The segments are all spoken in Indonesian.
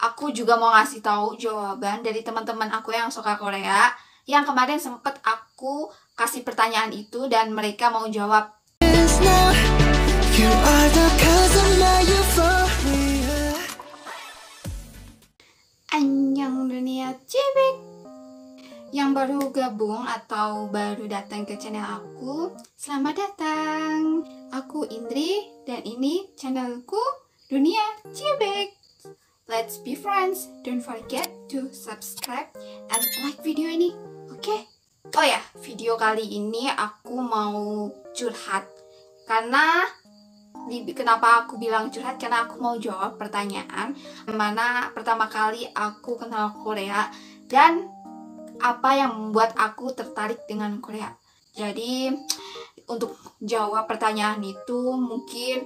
aku juga mau ngasih tahu jawaban dari teman-teman aku yang suka Korea, yang kemarin sempet aku kasih pertanyaan itu dan mereka mau jawab. Annyeong dunia cibik. Yang baru gabung atau baru datang ke channel aku, selamat datang. Aku Indri dan ini channelku Dunia Cibik. Let's be friends. Don't forget to subscribe and like video ini, oke? Oh ya, video kali ini aku mau curhat. Karena kenapa aku bilang curhat? Karena aku mau jawab pertanyaan mana pertama kali aku kenal Korea dan apa yang membuat aku tertarik dengan Korea. Jadi untuk jawab pertanyaan itu mungkin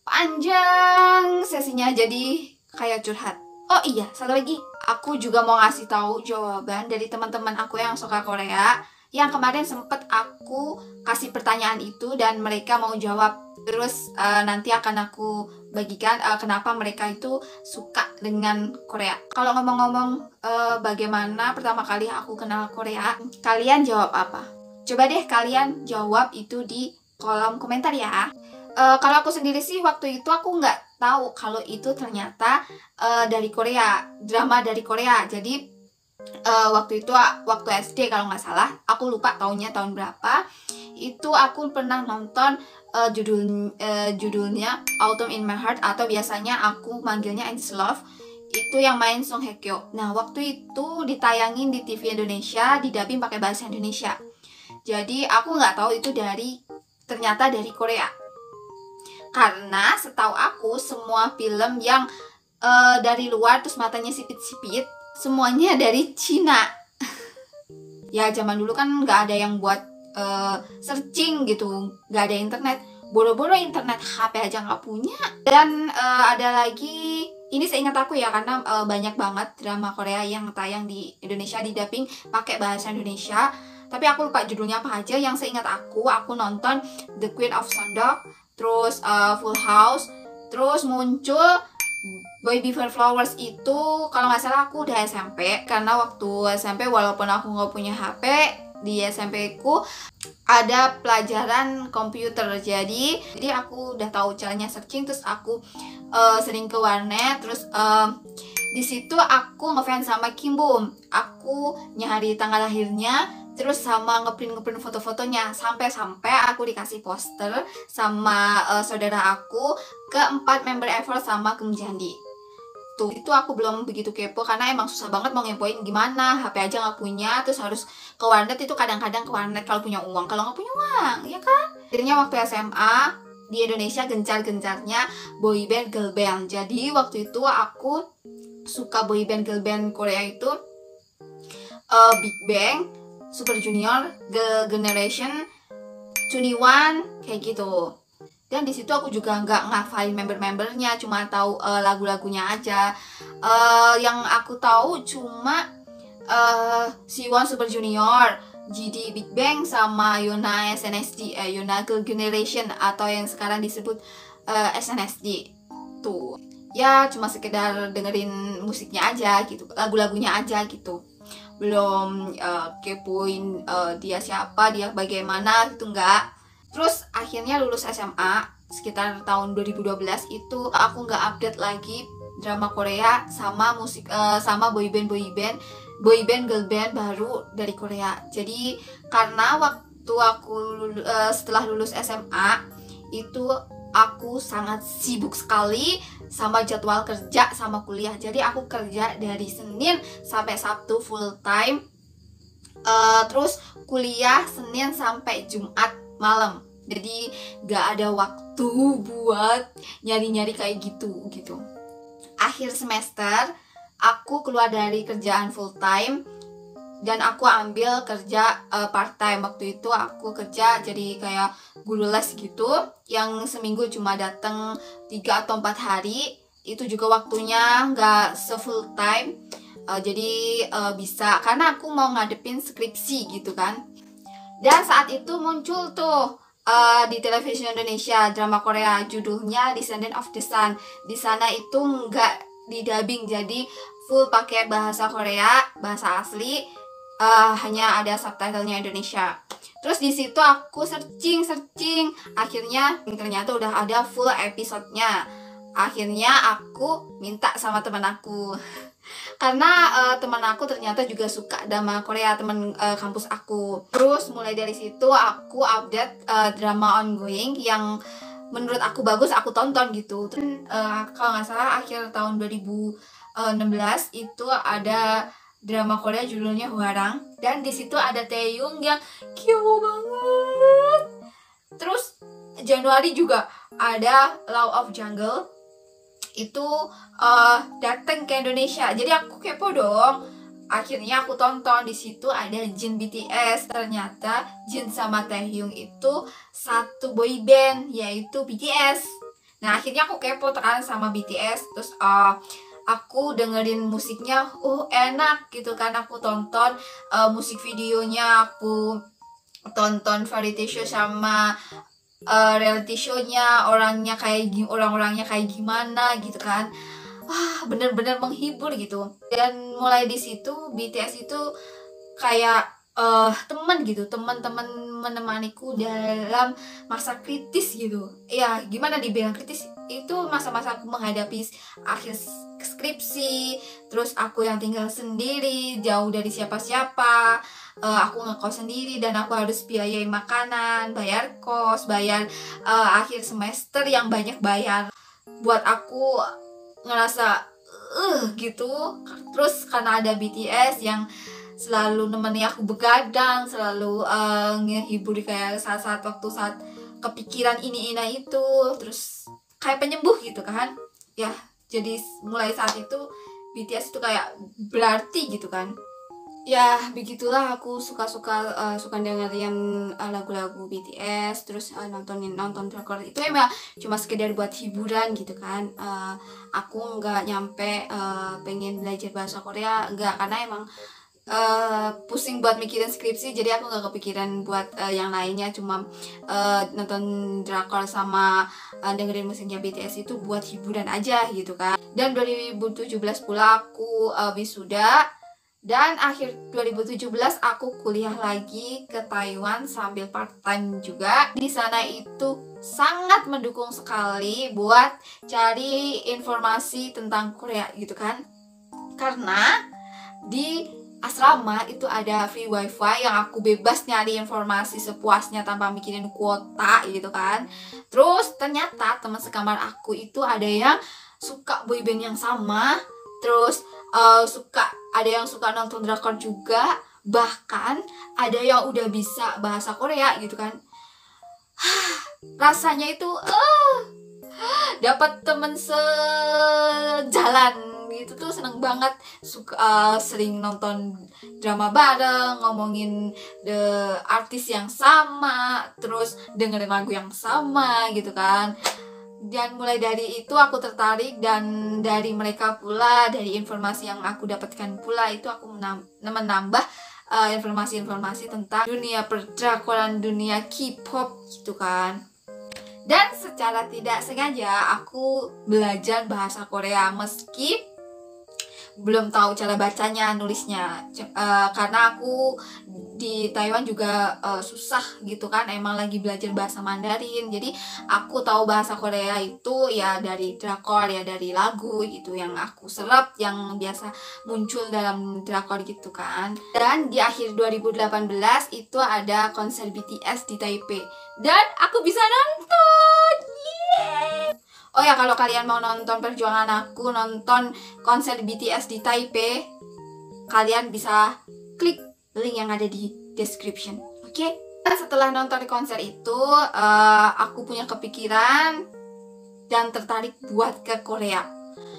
panjang sesinya, jadi kayak curhat. Oh iya, satu lagi, aku juga mau ngasih tahu jawaban dari teman-teman aku yang suka Korea, yang kemarin sempet aku kasih pertanyaan itu dan mereka mau jawab. Terus nanti akan aku bagikan kenapa mereka itu suka dengan Korea. Kalau ngomong-ngomong bagaimana pertama kali aku kenal Korea, kalian jawab apa? Coba deh kalian jawab itu di kolom komentar ya. Kalau aku sendiri sih waktu itu aku nggak tahu kalau itu ternyata dari Korea, drama dari Korea. Jadi waktu itu waktu SD kalau nggak salah, aku lupa tahunnya tahun berapa. Itu aku pernah nonton judulnya Autumn in My Heart, atau biasanya aku manggilnya Angel Love. Itu yang main Song Hye Kyo. Nah waktu itu ditayangin di TV Indonesia, didubbing pakai bahasa Indonesia. Jadi aku nggak tahu itu ternyata dari Korea. Karena setahu aku semua film yang dari luar terus matanya sipit-sipit, semuanya dari Cina. Ya zaman dulu kan nggak ada yang buat searching gitu, nggak ada internet, boro-boro internet HP aja nggak punya. Dan ada lagi, ini seingat aku ya, karena banyak banget drama Korea yang tayang di Indonesia didubbing pakai bahasa Indonesia, tapi aku lupa judulnya apa aja. Yang seingat aku nonton The Queen of Sandok, terus Full House, terus muncul Boy Before Flowers. Itu kalau nggak salah aku udah SMP, karena waktu SMP walaupun aku nggak punya HP, di SMP ku ada pelajaran komputer, jadi aku udah tahu caranya searching. Terus aku sering ke warnet, terus di situ aku ngefans sama Kim Bum. Aku nyari tanggal lahirnya, terus sama ngeprint foto-fotonya, sampai aku dikasih poster sama saudara aku ke-4 member ever sama Kang Jandi. Tuh, itu aku belum begitu kepo karena emang susah banget mau ngepoin gimana, HP aja nggak punya, terus harus ke warnet. Itu kadang-kadang ke warnet kalau punya uang, kalau nggak punya uang, ya kan? Akhirnya waktu SMA di Indonesia gencar-gencarnya boyband girl band. Jadi waktu itu aku suka boyband girl band Korea itu Big Bang, Super Junior, Girl Generation, 21, kayak gitu. Dan di situ aku juga nggak ngafalin member-membernya, cuma tahu lagu-lagunya aja. Yang aku tahu cuma Siwon Super Junior, GD Big Bang, sama Yuna SNSD, Yuna Girl Generation atau yang sekarang disebut SNSD. Tuh, ya cuma sekedar dengerin musiknya aja gitu, lagu-lagunya aja gitu. Belum kepoin dia siapa, dia bagaimana gitu, enggak. Terus akhirnya lulus SMA sekitar tahun 2012 itu aku nggak update lagi drama Korea sama musik sama boyband girl band baru dari Korea. Jadi karena waktu aku setelah lulus SMA itu aku sangat sibuk sekali sama jadwal kerja sama kuliah. Jadi aku kerja dari Senin sampai Sabtu full time, terus kuliah Senin sampai Jumat malam. Jadi gak ada waktu buat nyari-nyari kayak gitu. Akhir semester aku keluar dari kerjaan full time dan aku ambil kerja part time. Waktu itu aku kerja jadi kayak guru les gitu, yang seminggu cuma datang 3 atau 4 hari. Itu juga waktunya gak se-full time, jadi bisa, karena aku mau ngadepin skripsi gitu kan. Dan saat itu muncul tuh di televisi Indonesia drama Korea judulnya Descendant of the Sun. Di sana itu nggak di dubbing, jadi full pakai bahasa Korea, bahasa asli, hanya ada subtitlenya Indonesia. Terus di situ aku searching, akhirnya ternyata udah ada full episodenya. Akhirnya aku minta sama teman aku, karena teman aku ternyata juga suka drama Korea, teman kampus aku. Terus mulai dari situ aku update drama ongoing yang menurut aku bagus, aku tonton gitu. Kalau nggak salah akhir tahun 2016 itu ada drama Korea judulnya Hwarang, dan di situ ada Taehyung yang cute banget. Terus Januari juga ada Law of Jungle, itu datang ke Indonesia. Jadi aku kepo dong. Akhirnya aku tonton. Di situ ada Jin BTS. Ternyata Jin sama Taehyung itu satu boy band, yaitu BTS. Nah, akhirnya aku kepo kan sama BTS. Terus aku dengerin musiknya, enak gitu kan. Aku tonton musik videonya, aku tonton variety show sama reality show-nya, orang-orangnya kayak gimana gitu kan. Wah, bener-bener menghibur gitu. Dan mulai di situ BTS itu kayak teman gitu, teman-teman menemaniku dalam masa kritis gitu. Ya, gimana dibilang kritis? Itu masa-masa aku menghadapi akhir skripsi, terus aku yang tinggal sendiri, jauh dari siapa-siapa. Aku ngekos sendiri dan aku harus biayai makanan, bayar kos, bayar akhir semester yang banyak bayar. Buat aku ngerasa gitu. Terus karena ada BTS yang selalu nemeni aku begadang, selalu ngehibur kayak saat-saat kepikiran ini itu, terus kayak penyembuh gitu kan ya. Jadi mulai saat itu BTS itu kayak berarti gitu kan ya. Begitulah aku suka dengerin lagu-lagu BTS, terus nonton drakor itu emang cuma sekedar buat hiburan gitu kan. Aku nggak nyampe pengen belajar bahasa Korea, nggak, karena emang pusing buat mikirin skripsi, jadi aku nggak kepikiran buat yang lainnya. Cuma nonton drakor sama dengerin musiknya BTS itu buat hiburan aja gitu kan. Dan 2017 pula aku wisuda, dan akhir 2017 aku kuliah lagi ke Taiwan sambil part time juga. Di sana itu sangat mendukung sekali buat cari informasi tentang Korea gitu kan, karena di asrama itu ada free wifi yang aku bebas nyari informasi sepuasnya tanpa mikirin kuota gitu kan. Terus ternyata teman sekamar aku itu ada yang suka boyband yang sama, terus ada yang suka nonton drakor juga, bahkan ada yang udah bisa bahasa Korea gitu kan. Rasanya itu dapat temen sejalan gitu tuh seneng banget. Sering nonton drama bareng, ngomongin artis yang sama, terus dengerin lagu yang sama gitu kan. Dan mulai dari itu aku tertarik, dan dari mereka pula, dari informasi yang aku dapatkan pula, itu aku menambah informasi-informasi tentang dunia perdrakoran, dunia K-pop gitu kan. Dan secara tidak sengaja aku belajar bahasa Korea meski belum tahu cara bacanya, nulisnya, karena aku di Taiwan juga susah gitu kan, emang lagi belajar bahasa Mandarin. Jadi aku tahu bahasa Korea itu ya dari drakor, ya dari lagu gitu yang aku serap, yang biasa muncul dalam drakor gitu kan. Dan di akhir 2018 itu ada konser BTS di Taipei, dan aku bisa nonton. Yeay! Oh ya, kalau kalian mau nonton perjuangan aku nonton konser BTS di Taipei, kalian bisa klik link yang ada di description. Oke? Setelah nonton konser itu, aku punya kepikiran dan tertarik buat ke Korea.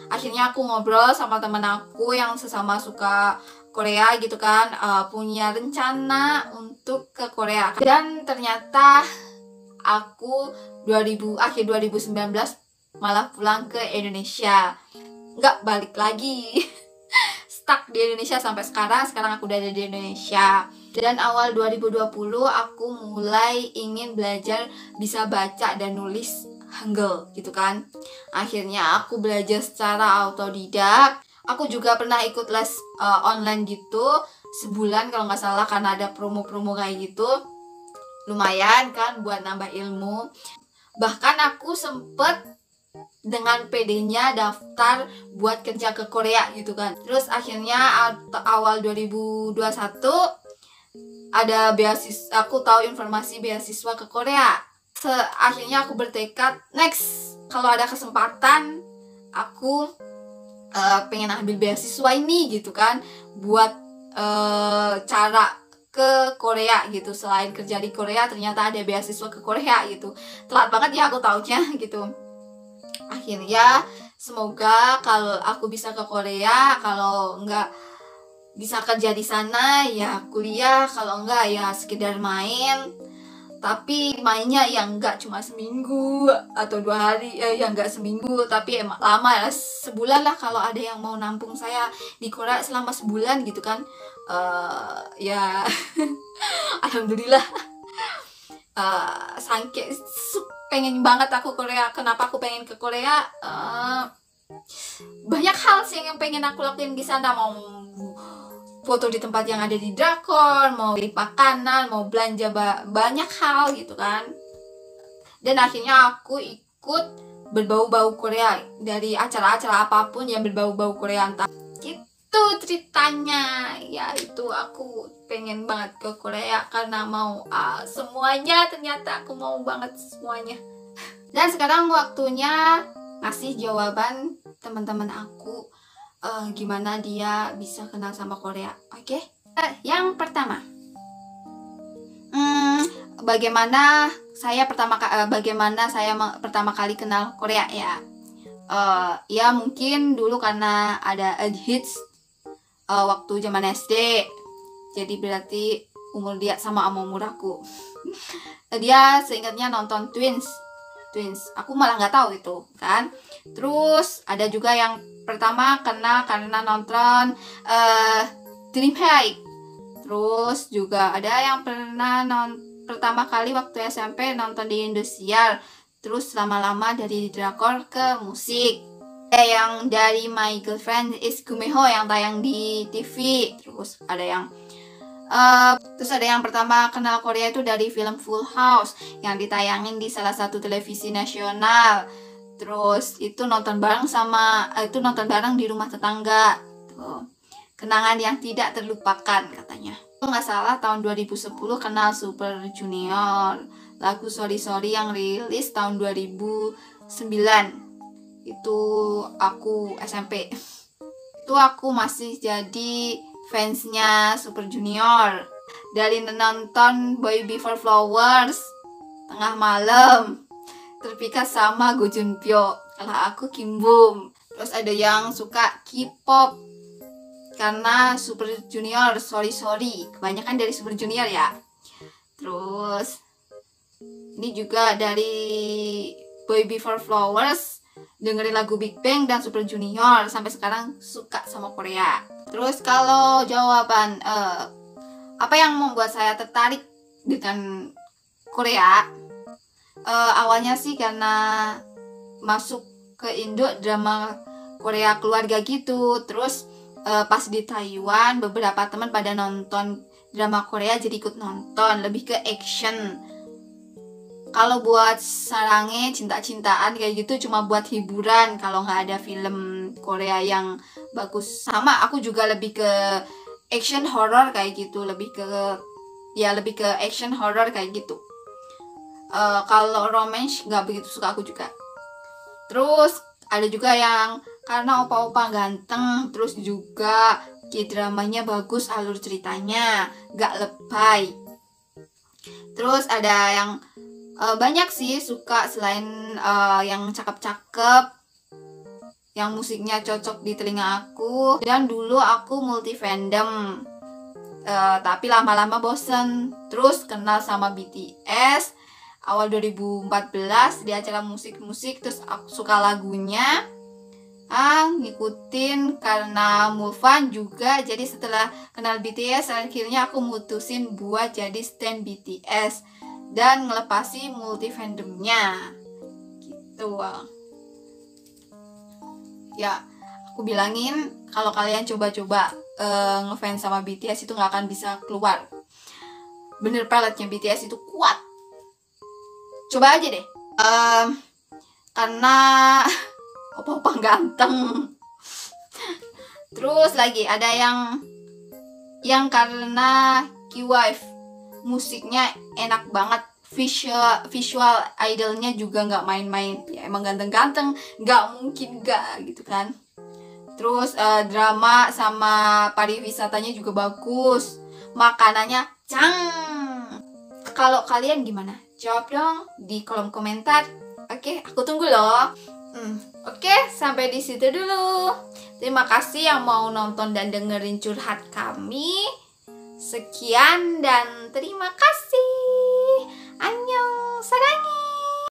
Akhirnya aku ngobrol sama temen aku yang sesama suka Korea gitu kan, punya rencana untuk ke Korea. Dan ternyata aku akhir 2019 malah pulang ke Indonesia, nggak balik lagi. Stuck di Indonesia sampai sekarang aku udah ada di Indonesia. Dan awal 2020 aku mulai ingin belajar bisa baca dan nulis Hangul gitu kan. Akhirnya aku belajar secara autodidak. Aku juga pernah ikut les online gitu sebulan kalau nggak salah, karena ada promo-promo kayak gitu. Lumayan kan buat nambah ilmu. Bahkan aku sempet dengan PD-nya daftar buat kerja ke Korea gitu kan. Terus akhirnya awal 2021 ada beasiswa, aku tahu informasi beasiswa ke Korea. Akhirnya aku bertekad next kalau ada kesempatan aku pengen ambil beasiswa ini gitu kan, buat cara ke Korea gitu. Selain kerja di Korea ternyata ada beasiswa ke Korea gitu. Telat banget ya aku taunya gitu. Akhirnya semoga kalau aku bisa ke Korea, kalau enggak bisa kerja di sana ya kuliah, kalau enggak ya sekedar main. Tapi mainnya yang enggak cuma seminggu atau 2 hari, yang enggak seminggu, tapi emang lama ya, sebulan lah kalau ada yang mau nampung saya di Korea selama sebulan gitu kan. Ya alhamdulillah. Sangke pengen banget aku Korea. Kenapa aku pengen ke Korea? Banyak hal sih yang pengen aku lakuin di sana. Mau foto di tempat yang ada di drakor, mau beli makanan, mau belanja banyak hal gitu kan. Dan akhirnya aku ikut berbau-bau Korea, dari acara-acara apapun yang berbau-bau Korea, entah gitu ceritanya. Ya itu aku pengen banget ke Korea karena mau semuanya, ternyata aku mau banget semuanya. Dan sekarang waktunya ngasih jawaban teman-teman aku gimana dia bisa kenal sama Korea. Oke? Yang pertama, bagaimana saya pertama kali kenal Korea ya. Ya mungkin dulu karena ada hits waktu zaman SD. Jadi berarti umur dia sama umur aku. Dia seingatnya nonton Twins. Aku malah nggak tahu itu kan. Terus ada juga yang pertama kenal karena nonton Dream High. Terus juga ada yang pernah pertama kali waktu SMP nonton di Indosiar. Terus lama-lama dari drakor ke musik. Yang dari My Girlfriend is Gumeho yang tayang di TV. Terus ada yang pertama kenal Korea itu dari film Full House yang ditayangin di salah satu televisi nasional. Terus itu nonton bareng di rumah tetangga. Tuh. Kenangan yang tidak terlupakan katanya. Kalau nggak salah tahun 2010 kenal Super Junior. Lagu Sorry Sorry yang rilis tahun 2009. Itu aku SMP. Itu aku masih jadi fansnya Super Junior. Dari nonton Boy Before Flowers tengah malam, terpikat sama Go Junpyo. Kalau aku Kim Bum. Terus ada yang suka K-pop karena Super Junior, Sorry Sorry. Kebanyakan dari Super Junior ya. Terus ini juga dari Boy Before Flowers, dengerin lagu Big Bang dan Super Junior. Sampai sekarang suka sama Korea. Terus kalau jawaban apa yang membuat saya tertarik dengan Korea, awalnya sih karena masuk ke Indo drama Korea keluarga gitu. Terus pas di Taiwan beberapa teman pada nonton drama Korea, jadi ikut nonton, lebih ke action. Kalau buat sarange cinta-cintaan kayak gitu cuma buat hiburan kalau nggak ada film Korea yang bagus. Sama aku juga lebih ke action horror kayak gitu, lebih ke action horror kayak gitu. Kalau romance nggak begitu suka aku juga. Terus ada juga yang karena opa-opa ganteng, terus juga K-dramanya bagus, alur ceritanya nggak lebay. Terus ada yang banyak sih suka selain yang cakep-cakep, yang musiknya cocok di telinga aku. Dan dulu aku multi fandom, tapi lama-lama bosen. Terus kenal sama BTS awal 2014 di acara musik-musik. Terus aku suka lagunya, ngikutin karena Mulfan juga. Jadi setelah kenal BTS akhirnya aku mutusin buat jadi stan BTS dan ngelepasi multi fandomnya Tuh. Ya, aku bilangin kalau kalian coba-coba ngefans sama BTS itu nggak akan bisa keluar. Bener, peletnya BTS itu kuat. Coba aja deh. Karena opa-opa ganteng. Terus lagi ada yang karena K-Wife, musiknya enak banget, visual idolnya juga nggak main-main, ya emang ganteng-ganteng, nggak mungkin nggak gitu kan. Terus drama sama pariwisatanya juga bagus, makanannya cang. Kalau kalian gimana? Jawab dong di kolom komentar. Oke, aku tunggu loh. Oke, sampai di situ dulu. Terima kasih yang mau nonton dan dengerin curhat kami. Sekian dan terima kasih.